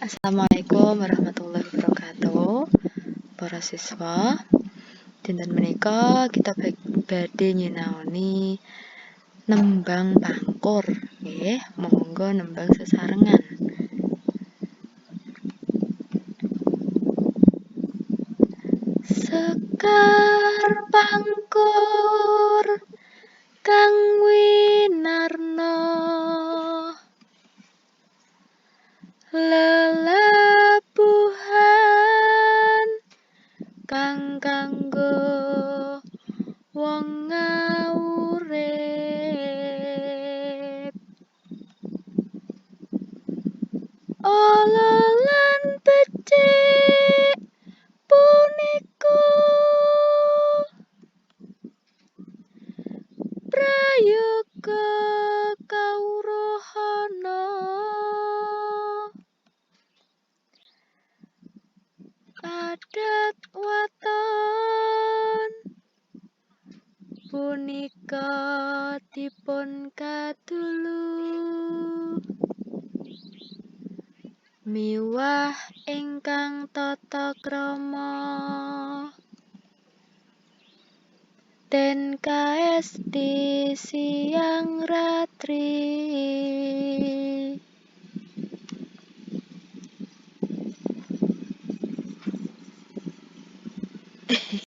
Assalamualaikum warahmatullahi wabarakatuh. Para siswa, dinten menika kita badhe nyinaoni nembang pangkur, nggih. Monggo nembang sesarengan. Sekar pangkur kang winarna lelabuhan kang kanggo wong ngawurip ala lan becik puniku prayoga kawruhana adat waton punika dipun kadulu miwah ingkang tata krama den kaesti siang ratri